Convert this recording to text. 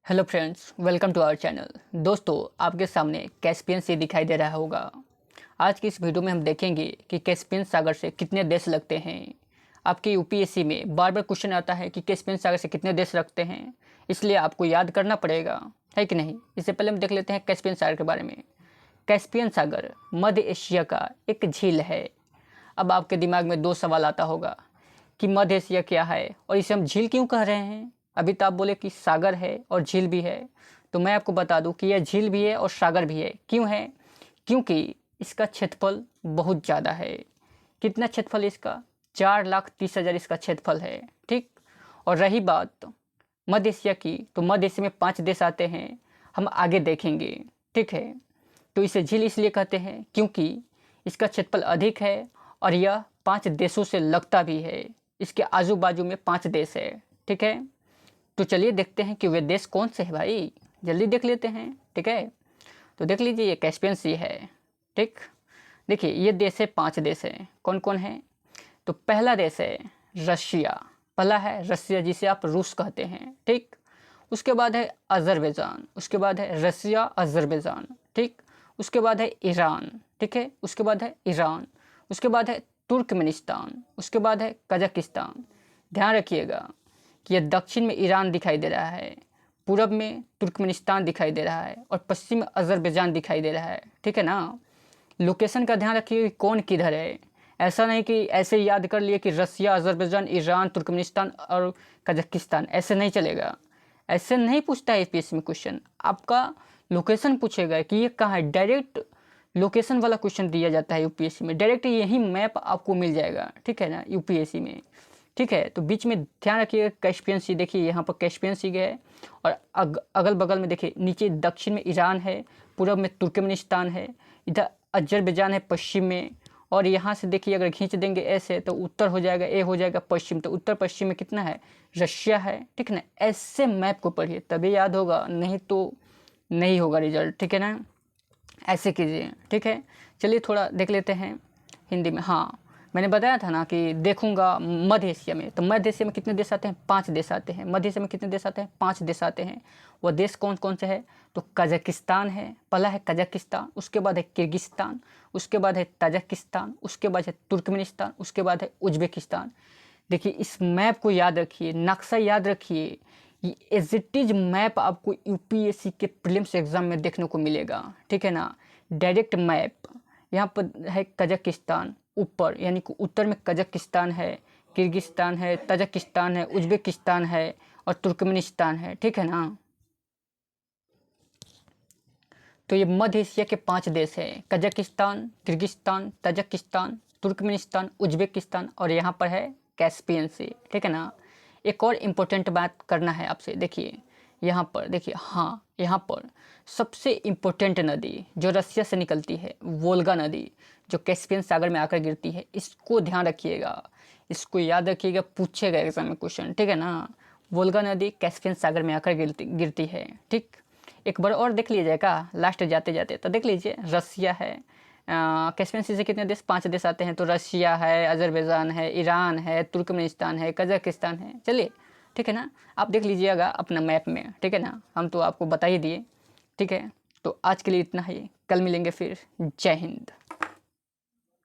Hello friends, welcome to our channel. दोस्तों, आपके सामने कैस्पियन सी दिखाई दे रहा होगा। आज की इस वीडियो में हम देखेंगे कि कैस्पियन सागर से कितने देश लगते हैं। आपके यूपीएससी में बार बार क्वेश्चन आता है कि कैस्पियन सागर से कितने देश लगते हैं, इसलिए आपको याद करना पड़ेगा, है कि नहीं। इससे पहले हम देख लेते हैं कैस्पियन सागर के बारे में। कैस्पियन सागर मध्य एशिया का एक झील है। अब आपके दिमाग में दो सवाल आता होगा कि मध्य एशिया क्या है और इसे हम झील क्यों कह रहे हैं। अभी तो आप बोले कि सागर है और झील भी है, तो मैं आपको बता दूं कि यह झील भी है और सागर भी है। क्यों है? क्योंकि इसका क्षेत्रफल बहुत ज़्यादा है। कितना क्षेत्रफल इसका? 4,30,000 इसका क्षेत्रफल है, ठीक। और रही बात मध्य एशिया की, तो मध्य एशिया में 5 देश आते हैं, हम आगे देखेंगे, ठीक है। तो इसे झील इसलिए कहते हैं क्योंकि इसका क्षेत्रफल अधिक है और यह 5 देशों से लगता भी है। इसके आजू बाजू में 5 देश है, ठीक है। तो चलिए देखते हैं कि वे देश कौन से हैं भाई, जल्दी देख लेते हैं, ठीक है। तो देख लीजिए, ये कैस्पियन सी है, ठीक। देखिए ये देश है, 5 देश हैं। कौन कौन है? तो पहला देश है रशिया। पहला है रशिया, जिसे आप रूस कहते हैं, ठीक। उसके बाद है अजरबैजान, उसके बाद है रशिया अजरबैजान, ठीक। उसके बाद है ईरान, ठीक है। उसके बाद है ईरान, उसके बाद है तुर्कमेनिस्तान, उसके बाद है कजाकिस्तान। ध्यान रखिएगा कि यह दक्षिण में ईरान दिखाई दे रहा है, पूरब में तुर्कमेनिस्तान दिखाई दे रहा है और पश्चिम में अजरबैजान दिखाई दे रहा है, ठीक है ना। लोकेशन का ध्यान रखिए, कौन किधर है। ऐसा नहीं कि ऐसे ही याद कर लिए कि रसिया, अजरबैजान, ईरान, तुर्कमेनिस्तान और कजाकिस्तान, ऐसे नहीं चलेगा। ऐसे नहीं पूछता है यूपीएससी में क्वेश्चन। आपका लोकेशन पूछेगा कि ये कहाँ है। डायरेक्ट लोकेशन वाला क्वेश्चन दिया जाता है यूपीएससी में, डायरेक्ट यही मैप आपको मिल जाएगा, ठीक है ना, यूपीएससी में, ठीक है। तो बीच में ध्यान रखिए कैस्पियन सी, देखिए यहाँ पर कैस्पियन सी है और अगल बगल में देखिए, नीचे दक्षिण में ईरान है, पूरब में तुर्कमेनिस्तान है, इधर अजरबैजान है पश्चिम में। और यहाँ से देखिए अगर खींच देंगे ऐसे तो उत्तर हो जाएगा, ए हो जाएगा पश्चिम, तो उत्तर पश्चिम में कितना है? रशिया है, ठीक है ना। ऐसे मैप को पढ़िए तभी याद होगा, नहीं तो नहीं होगा रिजल्ट, ठीक है ना। ऐसे कीजिए, ठीक है। चलिए थोड़ा देख लेते हैं हिंदी में। हाँ, मैंने बताया था ना कि देखूंगा मध्य एशिया में, तो मध्य एशिया में कितने देश आते हैं? 5 देश आते हैं। मध्य एशिया में कितने देश आते हैं? 5 देश आते हैं। वो देश कौन कौन से हैं? तो कजाकिस्तान है, पहला है कजाकिस्तान, उसके बाद है किर्गिस्तान, उसके बाद है ताजिकिस्तान, उसके बाद है तुर्कमेनिस्तान, उसके बाद है उज्बेकिस्तान। देखिए इस मैप को याद रखिए, नक्शा याद रखिए। ये एज इट इज मैप आपको यूपीएससी के प्रीलिम्स एग्जाम में देखने को मिलेगा, ठीक है ना। Direct map. यहाँ पर है कजाकिस्तान ऊपर, यानी कि उत्तर में कजाकिस्तान है, किर्गिस्तान है, ताजिकिस्तान है, उज्बेकिस्तान है और तुर्कमेनिस्तान है, ठीक है ना। तो ये मध्य एशिया के 5 देश हैं, Kazakhstan, Kyrgyzstan, Tajikistan, Turkmenistan, Uzbekistan और यहाँ पर है कैस्पियन सी, ठीक है ना। एक और इम्पोर्टेंट बात करना है आपसे, देखिए यहाँ पर देखिए, हाँ यहाँ पर सबसे इम्पोर्टेंट नदी जो रसिया से निकलती है, वोल्गा नदी, जो कैस्पियन सागर में आकर गिरती है, इसको ध्यान रखिएगा, इसको याद रखिएगा, पूछेगा एग्जाम में क्वेश्चन, ठीक है ना। वोल्गा नदी कैस्पियन सागर में आकर गिरती है, ठीक। एक बार और देख लीजिएगा लास्ट जाते जाते, तो देख लीजिए रसिया है। कैस्पियन सी से कितने देश? 5 देश आते हैं। तो रशिया है, अजरबैजान है, ईरान है, तुर्कमेनिस्तान है, कजाकिस्तान है। चलिए, ठीक है ना, आप देख लीजिएगा अपना मैप में, ठीक है ना। हम तो आपको बता ही दिए, ठीक है। तो आज के लिए इतना ही, कल मिलेंगे फिर। जय हिंद।